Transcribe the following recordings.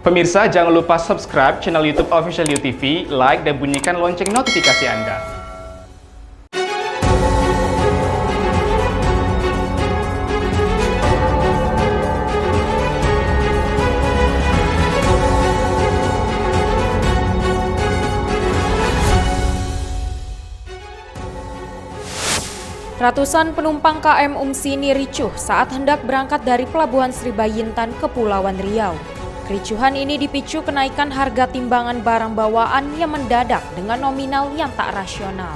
Pemirsa, jangan lupa subscribe channel YouTube Official UTV, like dan bunyikan lonceng notifikasi Anda. Ratusan penumpang KM Umsini ricuh saat hendak berangkat dari Pelabuhan Sri Bayintan, Kepulauan Riau. Kericuhan ini dipicu kenaikan harga timbangan barang bawaan yang mendadak dengan nominal yang tak rasional.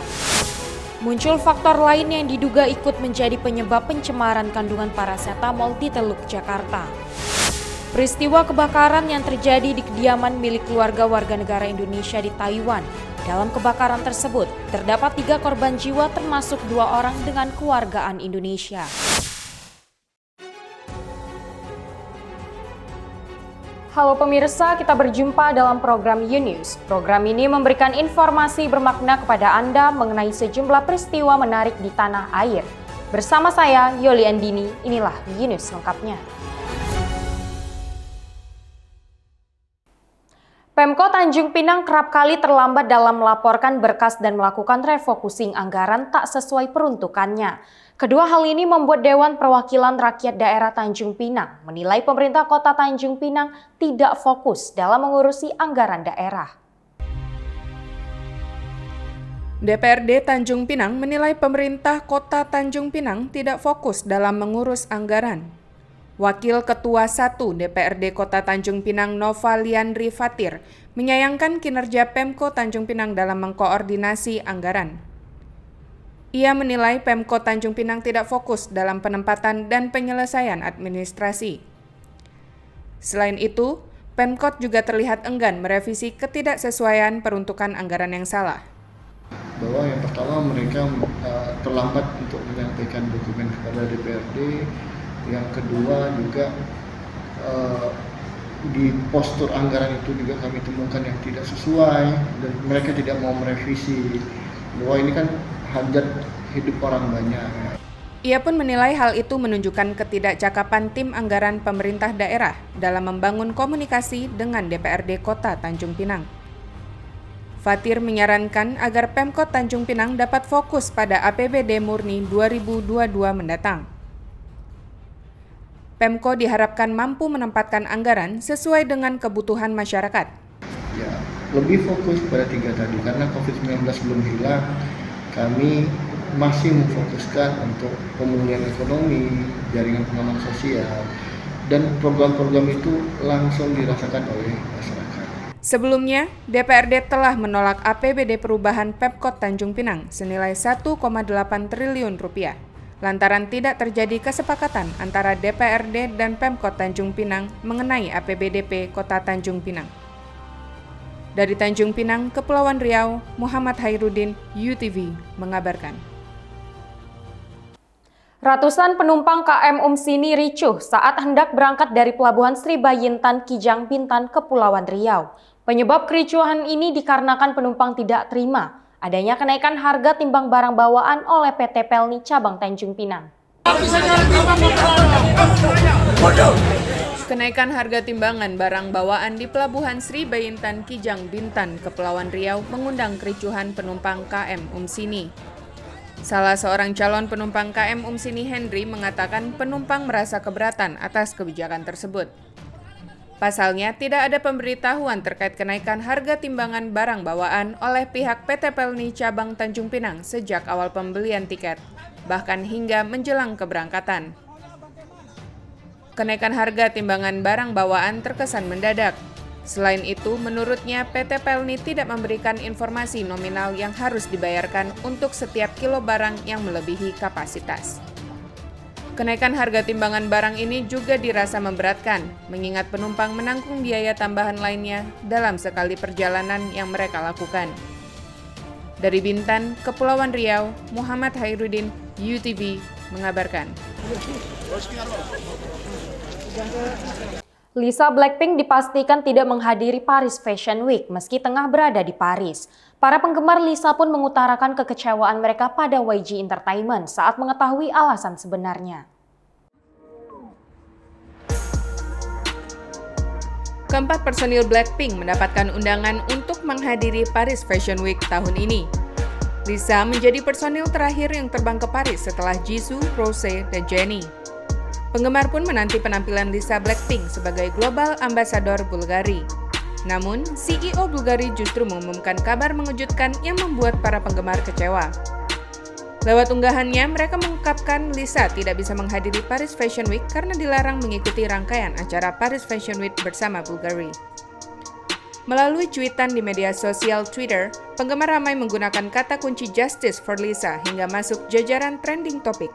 Muncul faktor lain yang diduga ikut menjadi penyebab pencemaran kandungan parasetamol di Teluk Jakarta. Peristiwa kebakaran yang terjadi di kediaman milik keluarga warga negara Indonesia di Taiwan. Dalam kebakaran tersebut, terdapat 3 korban jiwa termasuk 2 orang dengan kewargaan Indonesia. Halo pemirsa, kita berjumpa dalam program U-News. Program ini memberikan informasi bermakna kepada Anda mengenai sejumlah peristiwa menarik di tanah air. Bersama saya, Yoli Andini, inilah U-News lengkapnya. Pemko Tanjung Pinang kerap kali terlambat dalam melaporkan berkas dan melakukan refocusing anggaran tak sesuai peruntukannya. Kedua hal ini membuat Dewan Perwakilan Rakyat Daerah Tanjung Pinang menilai pemerintah Kota Tanjung Pinang tidak fokus dalam mengurusi anggaran daerah. DPRD Tanjung Pinang menilai pemerintah Kota Tanjung Pinang tidak fokus dalam mengurus anggaran. Wakil Ketua 1 DPRD Kota Tanjung Pinang Nova Liandri Fatir menyayangkan kinerja Pemko Tanjung Pinang dalam mengkoordinasi anggaran. Ia menilai Pemko Tanjung Pinang tidak fokus dalam penempatan dan penyelesaian administrasi. Selain itu, Pemkot juga terlihat enggan merevisi ketidaksesuaian peruntukan anggaran yang salah. Bahwa yang pertama mereka terlambat untuk menyampaikan dokumen kepada DPRD. Yang kedua juga di postur anggaran itu juga kami temukan yang tidak sesuai dan mereka tidak mau merevisi bahwa ini kan hajat hidup orang banyak. Ia pun menilai hal itu menunjukkan ketidakcakapan tim anggaran pemerintah daerah dalam membangun komunikasi dengan DPRD Kota Tanjung Pinang. Fatir menyarankan agar Pemkot Tanjung Pinang dapat fokus pada APBD murni 2022 mendatang. Pemko diharapkan mampu menempatkan anggaran sesuai dengan kebutuhan masyarakat. Ya, lebih fokus pada 3 tadi karena COVID-19 belum hilang, kami masih memfokuskan untuk pemulihan ekonomi, jaringan pengaman sosial, dan program-program itu langsung dirasakan oleh masyarakat. Sebelumnya, DPRD telah menolak APBD perubahan Pemkot Tanjung Pinang senilai 1,8 triliun rupiah. Lantaran tidak terjadi kesepakatan antara DPRD dan Pemkot Tanjung Pinang mengenai APBDP Kota Tanjung Pinang. Dari Tanjung Pinang, Kepulauan Riau, Muhammad Hairudin, UTV, mengabarkan. Ratusan penumpang KM Umsini ricuh saat hendak berangkat dari Pelabuhan Sri Bayintan, Kijang Bintan, Kepulauan Riau. Penyebab kericuhan ini dikarenakan penumpang tidak terima adanya kenaikan harga timbang barang bawaan oleh PT Pelni Cabang Tanjung Pinang. Kenaikan harga timbangan barang bawaan di Pelabuhan Sri Bayintan, Kijang Bintan, Kepulauan Riau mengundang kericuhan penumpang KM Umsini. Salah seorang calon penumpang KM Umsini Henry mengatakan penumpang merasa keberatan atas kebijakan tersebut. Pasalnya, tidak ada pemberitahuan terkait kenaikan harga timbangan barang bawaan oleh pihak PT Pelni Cabang Tanjung Pinang sejak awal pembelian tiket, bahkan hingga menjelang keberangkatan. Kenaikan harga timbangan barang bawaan terkesan mendadak. Selain itu, menurutnya PT Pelni tidak memberikan informasi nominal yang harus dibayarkan untuk setiap kilo barang yang melebihi kapasitas. Kenaikan harga timbangan barang ini juga dirasa memberatkan, mengingat penumpang menanggung biaya tambahan lainnya dalam sekali perjalanan yang mereka lakukan. Dari Bintan, Kepulauan Riau, Muhammad Hairudin, UTV, mengabarkan. Lisa Blackpink dipastikan tidak menghadiri Paris Fashion Week meski tengah berada di Paris. Para penggemar Lisa pun mengutarakan kekecewaan mereka pada YG Entertainment saat mengetahui alasan sebenarnya. Keempat personil Blackpink mendapatkan undangan untuk menghadiri Paris Fashion Week tahun ini. Lisa menjadi personil terakhir yang terbang ke Paris setelah Jisoo, Rose, dan Jennie. Penggemar pun menanti penampilan Lisa Blackpink sebagai Global Ambassador Bulgari. Namun, CEO Bulgari justru mengumumkan kabar mengejutkan yang membuat para penggemar kecewa. Lewat unggahannya, mereka mengungkapkan Lisa tidak bisa menghadiri Paris Fashion Week karena dilarang mengikuti rangkaian acara Paris Fashion Week bersama Bulgari. Melalui cuitan di media sosial Twitter, penggemar ramai menggunakan kata kunci Justice for Lisa hingga masuk jajaran trending topik.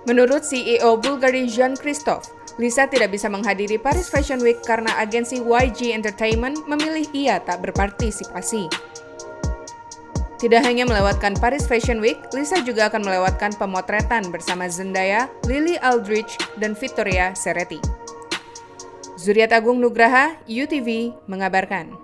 Menurut CEO Bulgari Jean-Christophe, Lisa tidak bisa menghadiri Paris Fashion Week karena agensi YG Entertainment memilih ia tak berpartisipasi. Tidak hanya melewatkan Paris Fashion Week, Lisa juga akan melewatkan pemotretan bersama Zendaya, Lily Aldridge, dan Victoria Sereti. Zuriat Agung Nugraha, UTV, mengabarkan.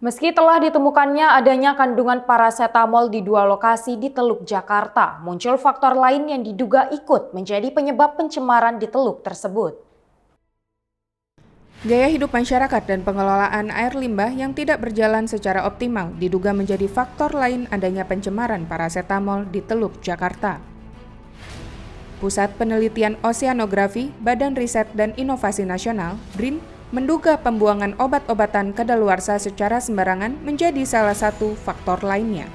Meski telah ditemukannya adanya kandungan parasetamol di 2 lokasi di Teluk Jakarta, muncul faktor lain yang diduga ikut menjadi penyebab pencemaran di teluk tersebut. Gaya hidup masyarakat dan pengelolaan air limbah yang tidak berjalan secara optimal diduga menjadi faktor lain adanya pencemaran parasetamol di Teluk Jakarta. Pusat Penelitian Oseanografi, Badan Riset dan Inovasi Nasional, BRIN, menduga pembuangan obat-obatan kadaluarsa secara sembarangan menjadi salah satu faktor lainnya.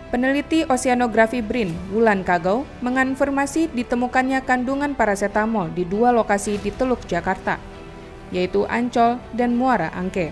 Peneliti oseanografi BRIN, Wulan Kagau, mengonfirmasi ditemukannya kandungan parasetamol di 2 lokasi di Teluk Jakarta, yaitu Ancol dan Muara Angke.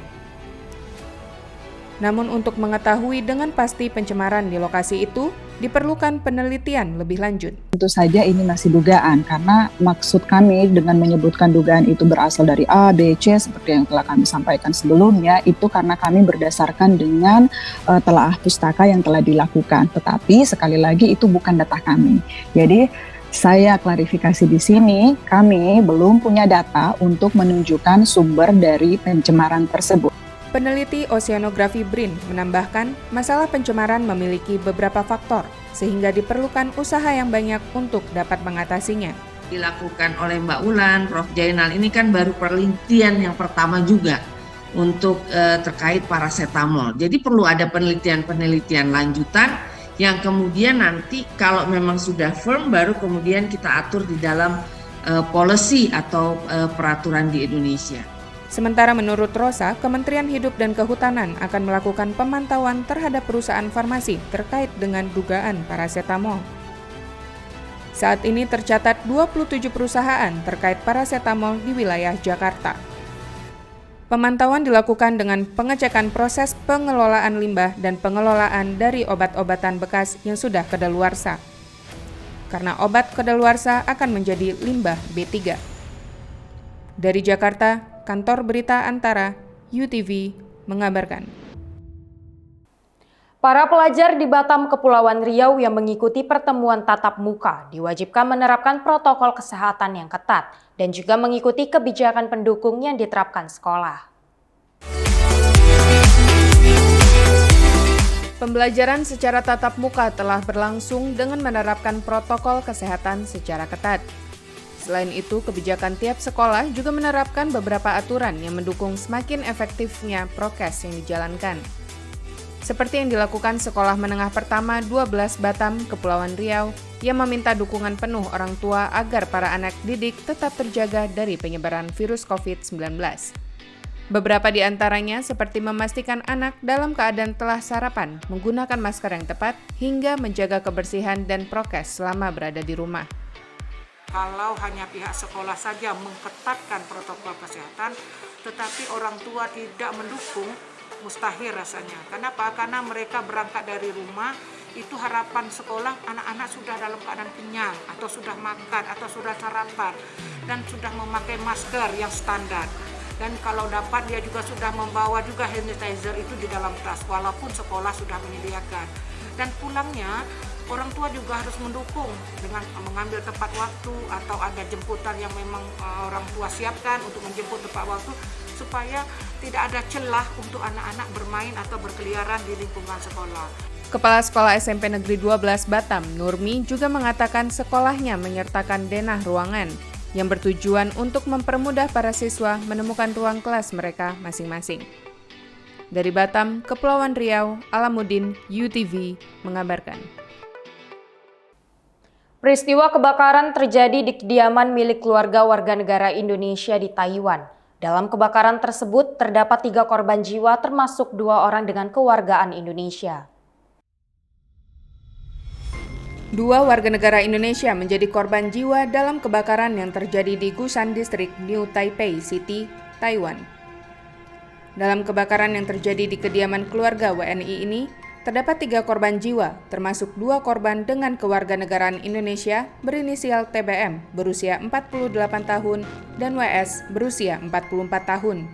Namun untuk mengetahui dengan pasti pencemaran di lokasi itu, diperlukan penelitian lebih lanjut. Tentu saja ini masih dugaan, karena maksud kami dengan menyebutkan dugaan itu berasal dari A, B, C, seperti yang telah kami sampaikan sebelumnya, itu karena kami berdasarkan dengan telaah pustaka yang telah dilakukan. Tetapi sekali lagi itu bukan data kami. Jadi saya klarifikasi di sini, kami belum punya data untuk menunjukkan sumber dari pencemaran tersebut. Peneliti oseanografi BRIN menambahkan, masalah pencemaran memiliki beberapa faktor, sehingga diperlukan usaha yang banyak untuk dapat mengatasinya. Dilakukan oleh Mbak Ulan, Prof. Jainal, ini kan baru penelitian yang pertama juga untuk terkait parasetamol. Jadi perlu ada penelitian-penelitian lanjutan yang kemudian nanti kalau memang sudah firm, baru kemudian kita atur di dalam policy atau peraturan di Indonesia. Sementara menurut Rosa, Kementerian Hidup dan Kehutanan akan melakukan pemantauan terhadap perusahaan farmasi terkait dengan dugaan parasetamol. Saat ini tercatat 27 perusahaan terkait parasetamol di wilayah Jakarta. Pemantauan dilakukan dengan pengecekan proses pengelolaan limbah dan pengelolaan dari obat-obatan bekas yang sudah kadaluarsa. Karena obat kadaluarsa akan menjadi limbah B3. Dari Jakarta, Kantor Berita Antara, UTV, mengabarkan. Para pelajar di Batam, Kepulauan Riau yang mengikuti pertemuan tatap muka diwajibkan menerapkan protokol kesehatan yang ketat dan juga mengikuti kebijakan pendukung yang diterapkan sekolah. Pembelajaran secara tatap muka telah berlangsung dengan menerapkan protokol kesehatan secara ketat. Selain itu, kebijakan tiap sekolah juga menerapkan beberapa aturan yang mendukung semakin efektifnya prokes yang dijalankan. Seperti yang dilakukan Sekolah Menengah Pertama 12 Batam, Kepulauan Riau, yang meminta dukungan penuh orang tua agar para anak didik tetap terjaga dari penyebaran virus COVID-19. Beberapa di antaranya seperti memastikan anak dalam keadaan telah sarapan, menggunakan masker yang tepat, hingga menjaga kebersihan dan prokes selama berada di rumah. Kalau hanya pihak sekolah saja mengetatkan protokol kesehatan, tetapi orang tua tidak mendukung, mustahil rasanya. Kenapa? Karena mereka berangkat dari rumah, itu harapan sekolah anak-anak sudah dalam keadaan kenyang, atau sudah makan, atau sudah sarapan, dan sudah memakai masker yang standar. Dan kalau dapat dia juga sudah membawa juga hand sanitizer itu di dalam tas, walaupun sekolah sudah menyediakan. Dan pulangnya, orang tua juga harus mendukung dengan mengambil tepat waktu atau ada jemputan yang memang orang tua siapkan untuk menjemput tepat waktu supaya tidak ada celah untuk anak-anak bermain atau berkeliaran di lingkungan sekolah. Kepala Sekolah SMP Negeri 12 Batam, Nurmi, juga mengatakan sekolahnya menyertakan denah ruangan. yang bertujuan untuk mempermudah para siswa menemukan ruang kelas mereka masing-masing. Dari Batam, Kepulauan Riau, Alamuddin, UTV mengabarkan. Peristiwa kebakaran terjadi di kediaman milik keluarga warga negara Indonesia di Taiwan. Dalam kebakaran tersebut terdapat 3 korban jiwa termasuk 2 orang dengan kewargaan Indonesia. 2 warga negara Indonesia menjadi korban jiwa dalam kebakaran yang terjadi di Gusan Distrik New Taipei City, Taiwan. Dalam kebakaran yang terjadi di kediaman keluarga WNI ini, terdapat 3 korban jiwa, termasuk 2 korban dengan kewarganegaraan Indonesia berinisial TBM berusia 48 tahun dan WS berusia 44 tahun.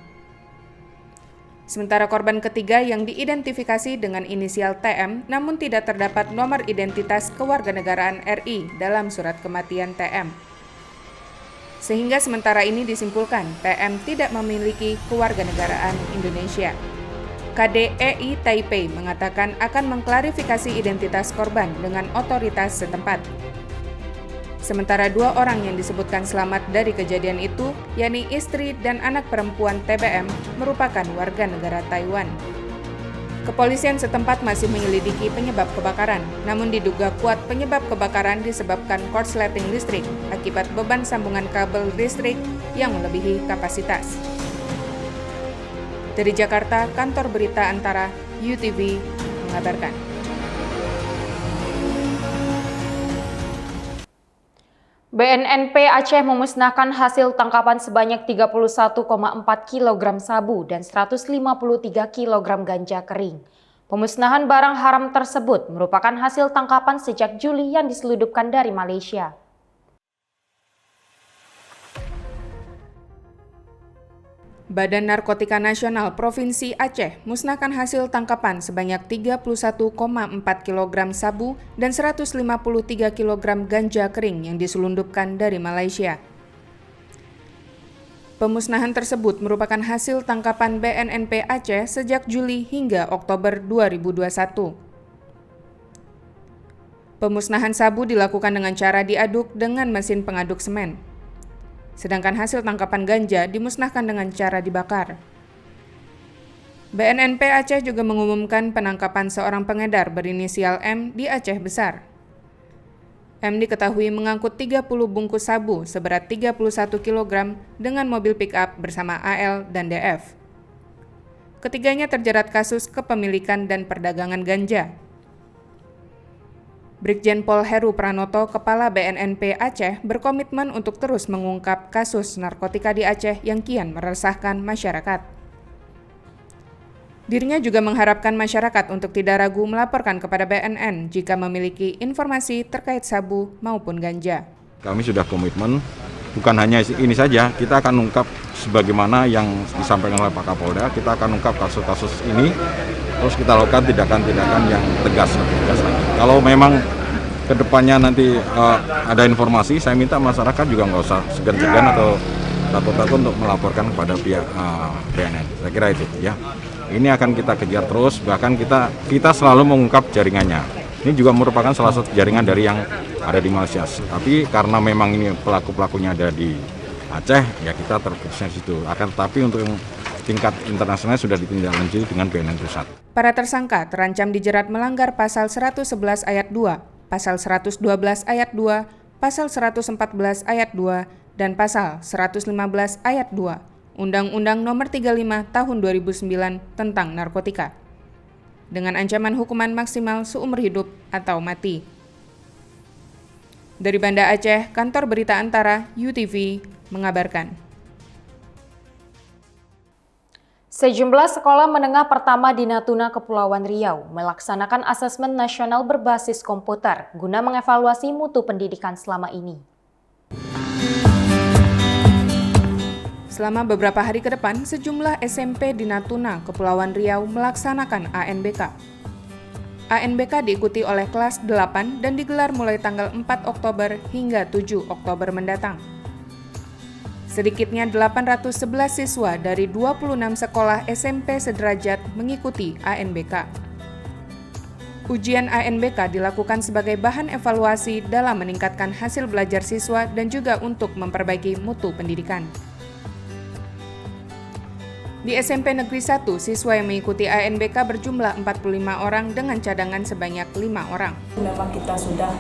Sementara korban ketiga yang diidentifikasi dengan inisial TM namun tidak terdapat nomor identitas kewarganegaraan RI dalam surat kematian TM. Sehingga sementara ini disimpulkan TM tidak memiliki kewarganegaraan Indonesia. KDEI Taipei mengatakan akan mengklarifikasi identitas korban dengan otoritas setempat. Sementara 2 orang yang disebutkan selamat dari kejadian itu, yakni istri dan anak perempuan TBM, merupakan warga negara Taiwan. Kepolisian setempat masih menyelidiki penyebab kebakaran, namun diduga kuat penyebab kebakaran disebabkan korsleting listrik akibat beban sambungan kabel listrik yang melebihi kapasitas. Dari Jakarta, Kantor Berita Antara UTV mengabarkan. BNNP Aceh memusnahkan hasil tangkapan sebanyak 31,4 kg sabu dan 153 kg ganja kering. Pemusnahan barang haram tersebut merupakan hasil tangkapan sejak Juli yang diselundupkan dari Malaysia. Badan Narkotika Nasional Provinsi Aceh musnahkan hasil tangkapan sebanyak 31,4 kg sabu dan 153 kg ganja kering yang diselundupkan dari Malaysia. Pemusnahan tersebut merupakan hasil tangkapan BNNP Aceh sejak Juli hingga Oktober 2021. Pemusnahan sabu dilakukan dengan cara diaduk dengan mesin pengaduk semen. Sedangkan hasil tangkapan ganja dimusnahkan dengan cara dibakar. BNNP Aceh juga mengumumkan penangkapan seorang pengedar berinisial M di Aceh Besar. M diketahui mengangkut 30 bungkus sabu seberat 31 kg dengan mobil pick-up bersama AL dan DF. Ketiganya terjerat kasus kepemilikan dan perdagangan ganja. Brigjen Pol Heru Pranoto, Kepala BNNP Aceh, berkomitmen untuk terus mengungkap kasus narkotika di Aceh yang kian meresahkan masyarakat. Dirinya juga mengharapkan masyarakat untuk tidak ragu melaporkan kepada BNN jika memiliki informasi terkait sabu maupun ganja. Kami sudah komitmen, bukan hanya ini saja, kita akan ungkap sebagaimana yang disampaikan oleh Pak Kapolda, kita akan ungkap kasus-kasus ini, terus kita lakukan tindakan-tindakan yang tegas lagi. Kalau memang kedepannya nanti ada informasi, saya minta masyarakat juga nggak usah segan-segan atau takut-takut untuk melaporkan kepada pihak BNN. Saya kira itu ya. Ini akan kita kejar terus, bahkan kita selalu mengungkap jaringannya. Ini juga merupakan salah satu jaringan dari yang ada di Malaysia. Tapi karena memang ini pelaku-pelakunya ada di Aceh, ya kita terfokusnya di situ. Akan tetapi untuk yang tingkat internasional sudah ditindaklanjuti dengan BNN Pusat. Para tersangka terancam dijerat melanggar pasal 111 ayat 2, pasal 112 ayat 2, pasal 114 ayat 2, dan pasal 115 ayat 2 Undang-Undang Nomor 35 Tahun 2009 tentang narkotika, dengan ancaman hukuman maksimal seumur hidup atau mati. Dari Banda Aceh, Kantor Berita Antara UTV mengabarkan. Sejumlah sekolah menengah pertama di Natuna, Kepulauan Riau melaksanakan asesmen nasional berbasis komputer guna mengevaluasi mutu pendidikan selama ini. Selama beberapa hari ke depan, sejumlah SMP di Natuna, Kepulauan Riau melaksanakan ANBK. ANBK diikuti oleh kelas 8 dan digelar mulai tanggal 4 Oktober hingga 7 Oktober mendatang. Sedikitnya 811 siswa dari 26 sekolah SMP sederajat mengikuti ANBK. Ujian ANBK dilakukan sebagai bahan evaluasi dalam meningkatkan hasil belajar siswa dan juga untuk memperbaiki mutu pendidikan. Di SMP Negeri 1, siswa yang mengikuti ANBK berjumlah 45 orang dengan cadangan sebanyak 5 orang. Memang kita sudah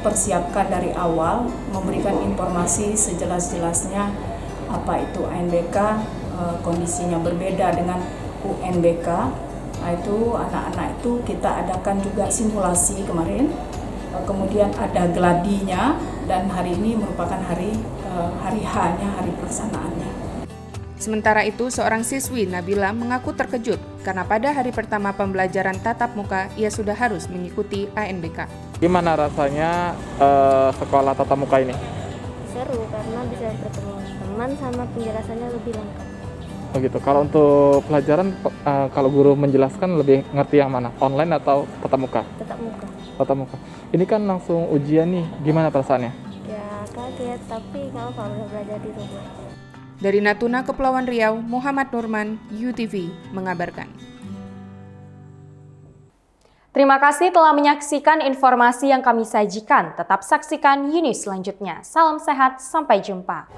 persiapkan dari awal, memberikan informasi sejelas-jelasnya apa itu ANBK, kondisinya berbeda dengan UNBK. Nah, itu anak-anak itu kita adakan juga simulasi kemarin, kemudian ada gladinya, dan hari ini merupakan hari H-nya, hari pelaksanaannya. Sementara itu, seorang siswi Nabila mengaku terkejut karena pada hari pertama pembelajaran tatap muka ia sudah harus mengikuti ANBK. Gimana rasanya sekolah tatap muka ini? Seru karena bisa bertemu teman sama penjelasannya lebih lengkap. Begitu. Kalau untuk pelajaran, kalau guru menjelaskan lebih ngerti yang mana? Online atau tatap muka? Tatap muka. Tatap muka. Ini kan langsung ujian nih, gimana perasaannya? Ya kaget, tapi kalau udah belajar di rumah. Dari Natuna, Kepulauan Riau, Muhammad Nurman, UTV mengabarkan. Terima kasih telah menyaksikan informasi yang kami sajikan. Tetap saksikan Yuni selanjutnya. Salam sehat, sampai jumpa.